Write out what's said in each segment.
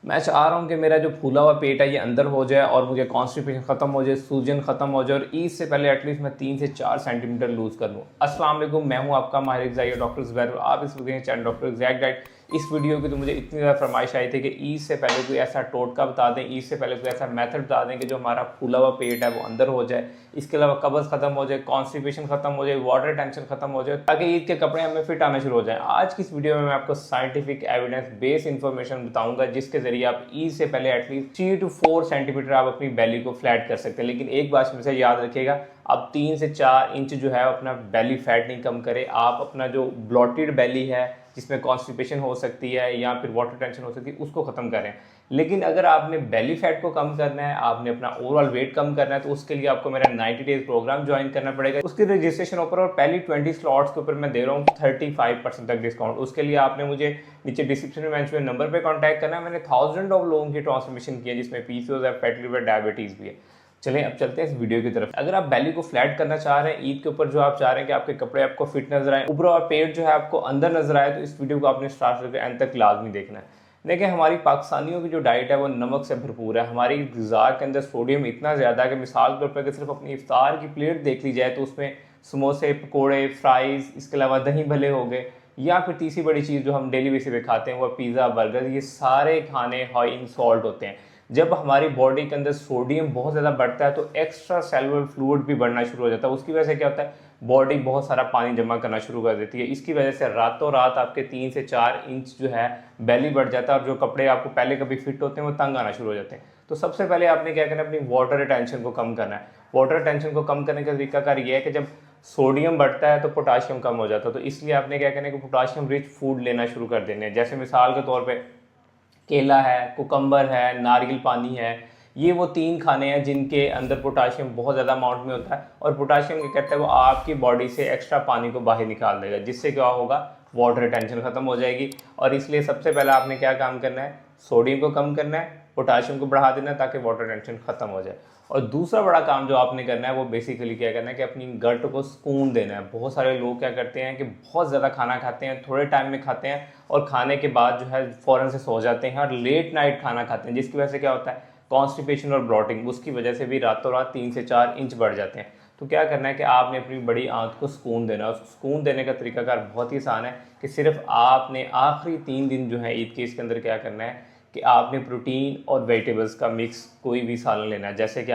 मैं चाह रहा हूँ कि मेरा जो फूला हुआ पेट है ये अंदर हो जाए और मुझे कॉन्स्टिपेशन खत्म हो जाए, सूजन खत्म हो जाए और ईद से पहले एटलीस्ट मैं 3 से 4 सेंटीमीटर लूज कर लूँ। अस्सलाम वालेकुम, मैं हूँ आपका माहिर ग़िज़ाई डॉक्टर ज़ुबैर और आप इस video channel doctor exact diet. इस वीडियो की तो मुझे इतनी ज़्यादा फरमाइश आई थी कि ईद से पहले कोई ऐसा टोटका बता दें, ईद से पहले कोई ऐसा मेथड बता दें कि जो हमारा फूला हुआ पेट है वो अंदर हो जाए, इसके अलावा कब्ज़ खत्म हो जाए, कॉन्स्टिपेशन खत्म हो जाए, वाटर टेंशन खत्म हो जाए, ताकि ईद के कपड़े हमें फिट आने शुरू हो जाए। आज की इस वीडियो में मैं आपको साइंटिफिक एविडेंस बेस्ड इन्फॉर्मेशन बताऊंगा जिसके जरिए आप ईद से पहले एटलीस्ट 3 to 4 सेंटीमीटर आप अपनी बेली को फ्लैट कर सकते हैं। लेकिन एक बात हमेशा याद रखिएगा, आप 3 से 4 इंच जो है अपना बेली फैट नहीं कम करें। आप अपना जो ब्लॉटेड बेली है जिसमें कॉन्स्टिपेशन हो सकती है या फिर वाटर टेंशन हो सकती है उसको खत्म करें। लेकिन अगर आपने बेली फैट को कम करना है, आपने अपना ओवरऑल वेट कम करना है, तो उसके लिए आपको मेरा 90 डेज प्रोग्राम ज्वाइन करना पड़ेगा। उसके रजिस्ट्रेशन ऊपर और पहली 20 स्लॉट्स के ऊपर मैं दे रहा हूँ 35% तक डिस्काउंट। उसके लिए आपने मुझे नीचे डिस्क्रिप्शन में मेंशन नंबर पे कांटेक्ट करना है। मैंने थाउजेंड ऑफ लोगों की ट्रांसफॉर्मेशन की है जिसमें पीसीओएस है, फैटी लिवर, डायबिटीज़ भी है। चलें अब चलते हैं इस वीडियो की तरफ। अगर आप बेली को फ्लैट करना चाह रहे हैं, ईद के ऊपर जो आप चाह रहे हैं कि आपके कपड़े आपको फिट नजर आए, ऊपर और पेट जो है आपको अंदर नजर आए, तो इस वीडियो को आपने स्टार्ट करके एंड तक लाजमी देखना है। देखिए, हमारी पाकिस्तानियों की जो डाइट है वो नमक से भरपूर है। हमारी ग़िज़ा के अंदर सोडियम इतना ज़्यादा है कि मिसाल के तौर पर अगर सिर्फ अपनी इफ्तार की प्लेट देख ली जाए तो उसमें समोसे, पकोड़े, फ्राइज़, इसके अलावा दही भले हो गए, या फिर तीसरी बड़ी चीज़ जो हम डेली बेसिस पे खाते हैं वो पिज़्ज़ा, बर्गर, ये सारे खाने हाई इन सॉल्ट होते हैं। जब हमारी बॉडी के अंदर सोडियम बहुत ज़्यादा बढ़ता है तो एक्स्ट्रा सेलुलर फ्लूइड भी बढ़ना शुरू हो जाता है। उसकी वजह से क्या होता है, बॉडी बहुत सारा पानी जमा करना शुरू कर देती है। इसकी वजह से रातों रात आपके 3 से 4 इंच जो है बेली बढ़ जाता है और जो कपड़े आपको पहले कभी फिट होते हैं वो तंग आना शुरू हो जाते हैं। तो सबसे पहले आपने क्या करना है, अपनी वाटर रिटेंशन को कम करना है। वाटर रिटेंशन को कम करने का तरीकाकार ये है कि जब सोडियम बढ़ता है तो पोटाशियम कम हो जाता है। तो इसलिए आपने क्या करना है कि पोटाशियम रिच फूड लेना शुरू कर देने हैं। जैसे मिसाल के तौर पर केला है, कुकम्बर है, नारियल पानी है, ये वो 3 खाने हैं जिनके अंदर पोटाशियम बहुत ज़्यादा अमाउंट में होता है। और पोटाशियम क्या करता है, वो आपकी बॉडी से एक्स्ट्रा पानी को बाहर निकाल देगा, जिससे क्या होगा, वाटर रिटेंशन ख़त्म हो जाएगी। और इसलिए सबसे पहले आपने क्या काम करना है, सोडियम को कम करना है, पोटाशियम को बढ़ा देना है ताकि वाटर टेंशन खत्म हो जाए। और दूसरा बड़ा काम जो आपने करना है वो बेसिकली क्या करना है कि अपनी गट को सुकून देना है। बहुत सारे लोग क्या करते हैं कि बहुत ज़्यादा खाना खाते हैं, थोड़े टाइम में खाते हैं और खाने के बाद जो है फ़ौरन से सो जाते हैं और लेट नाइट खाना खाते हैं, जिसकी वजह से क्या होता है, कॉन्स्टिपेशन और ब्लॉटिंग, उसकी वजह से भी रातों रात 3 से 4 इंच बढ़ जाते हैं। तो क्या करना है कि आपने अपनी बड़ी आंत को सुकून देना है। सुकून देने का तरीकाकार बहुत ही आसान है कि सिर्फ आपने आखिरी 3 दिन जो है ईद के, इसके अंदर क्या करना है कि आपने प्रोटीन और वेजिटेबल्स का मिक्स कोई भी सालन लेना है। जैसे कि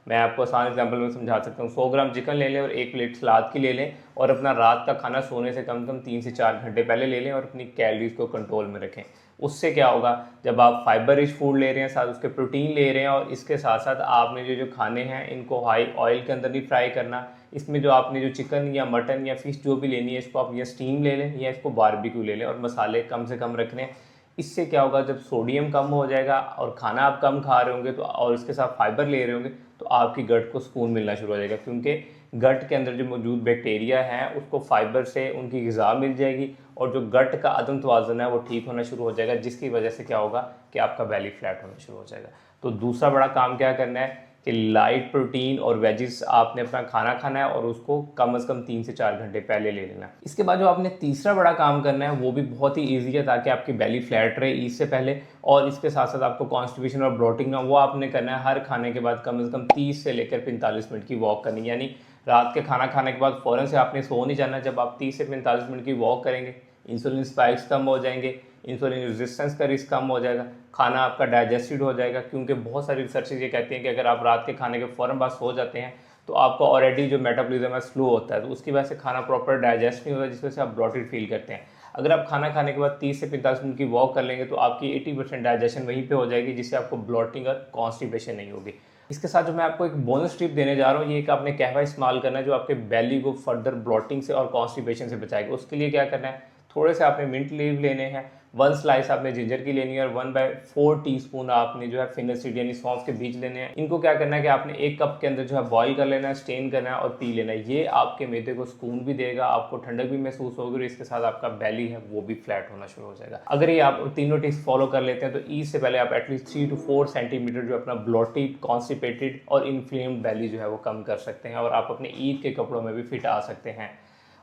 मैं आपको आसान एग्जांपल में समझा सकता हूँ, 100 ग्राम चिकन ले लें और 1 प्लेट सलाद की ले लें और अपना रात का खाना सोने से कम 3 से 4 घंटे पहले ले लें और अपनी कैलोरीज को कंट्रोल में रखें। उससे क्या होगा, जब आप फाइबर रिच फूड ले रहे हैं, साथ उसके प्रोटीन ले रहे हैं और इसके साथ साथ आपने जो जो खाने हैं इनको हाई ऑयल के अंदर नहीं फ्राई करना। इसमें जो आपने जो चिकन या मटन या फिश जो भी लेनी है, इसको आप या स्टीम ले लें या इसको बारबेक्यू ले लें और मसाले कम से कम रखने हैं। इससे क्या होगा, जब सोडियम कम हो जाएगा और खाना आप कम खा रहे होंगे तो और इसके साथ फाइबर ले रहे होंगे तो आपकी गट को सुकून मिलना शुरू हो जाएगा, क्योंकि गट के अंदर जो मौजूद बैक्टीरिया हैं उसको फाइबर से उनकी ग़िज़ा मिल जाएगी और जो गट का अदम तवाज़ुन है वो ठीक होना शुरू हो जाएगा, जिसकी वजह से क्या होगा कि आपका बेली फ्लैट होना शुरू हो जाएगा। तो दूसरा बड़ा काम क्या करना है कि लाइट प्रोटीन और वेजिस आपने अपना खाना खाना है और उसको कम से कम 3 से 4 घंटे पहले ले लेना है। इसके बाद जो आपने तीसरा बड़ा काम करना है वो भी बहुत ही ईजी है ताकि आपकी बेली फ्लैट रहे ईद से पहले, और इसके साथ साथ आपको कॉन्स्टिपेशन और ब्लोटिंग ना, वो आपने करना है हर खाने के बाद कम से कम 30 से लेकर 45 मिनट की वॉक करनी। यानी रात के खाना खाने के बाद फ़ौरन से आपने सो नहीं जाना। जब आप 30 से 45 मिनट की वॉक करेंगे, इंसुलिन स्पाइक्स कम हो जाएंगे, इंसुलिन रेजिस्टेंस का रिस्क कम हो जाएगा, खाना आपका डाइजेस्टेड हो जाएगा। क्योंकि बहुत सारी रिसर्चेज ये कहती हैं कि अगर आप रात के खाने के फ़ौरन बाद सो जाते हैं तो आपका ऑलरेडी जो मेटाबॉलिज्म है स्लो होता है, तो उसकी वजह से खाना प्रॉपर डाइजेस्ट नहीं होता, जिस वजह से आप ब्लॉटेड फील करते हैं। अगर आप खाना खाने के बाद 30 से 45 मिनट की वॉक कर लेंगे तो आपकी 80% डाइजेशन वहीं पे हो जाएगी, जिससे आपको ब्लॉटिंग और कॉन्स्टिपेशन नहीं होगी। इसके साथ जो मैं आपको एक बोनस टिप देने जा रहा हूँ, ये कि आपने कहवा इस्तेमाल करना है जो आपके बेली को फर्दर ब्लॉटिंग से और कॉन्स्टिपेशन से बचाएगा। उसके लिए क्या करना है, थोड़े से आपने मिंट लीव लेने हैं, 1 स्लाइस आपने जिंजर की लेनी है और 1/4 टीस्पून आपने जो है फिंगर सीड यानी सौंफ के बीज लेने हैं। इनको क्या करना है कि आपने 1 कप के अंदर जो है बॉईल कर लेना है, स्टेन करना है और पी लेना है। ये आपके मैदे को सुकून भी देगा, आपको ठंडक भी महसूस होगी और इसके साथ आपका बेली है वो भी फ्लैट होना शुरू हो जाएगा। अगर ये आप तीनों टिप्स फॉलो कर लेते हैं तो ईद से पहले आप एटलीस्ट 3 to 4 सेंटीमीटर जो अपना ब्लॉटेड, कॉन्स्टिपेटेड और इन्फ्लेम्ड बेली जो है वो कम कर सकते हैं और आप अपने ईद के कपड़ों में भी फिट आ सकते हैं।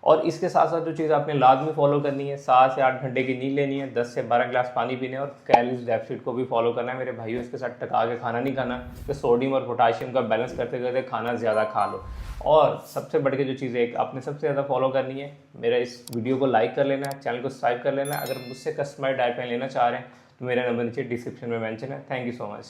और इसके साथ साथ जो चीज़ आपने लाजमी फॉलो करनी है, 7 से 8 घंटे की नींद लेनी है, 10 से 12 गिलास पानी पीने और कैलोरीज डेफिसिट को भी फॉलो करना है मेरे भाइयों। इसके साथ टका के खाना नहीं खाना कि सोडियम और पोटाशियम का बैलेंस करते करते खाना ज़्यादा खा लो। और सबसे बढ़ के जो चीज़ है आपने सबसे ज़्यादा फॉलो करनी है, मेरा इस वीडियो को लाइक कर लेना है, चैनल को सब्सक्राइब कर लेना है। अगर मुझसे कस्टमाइज्ड डाइट प्लान लेना चाह रहे हैं तो मेरा नंबर नीचे डिस्क्रिप्शन में मेंशन है। Thank you so much.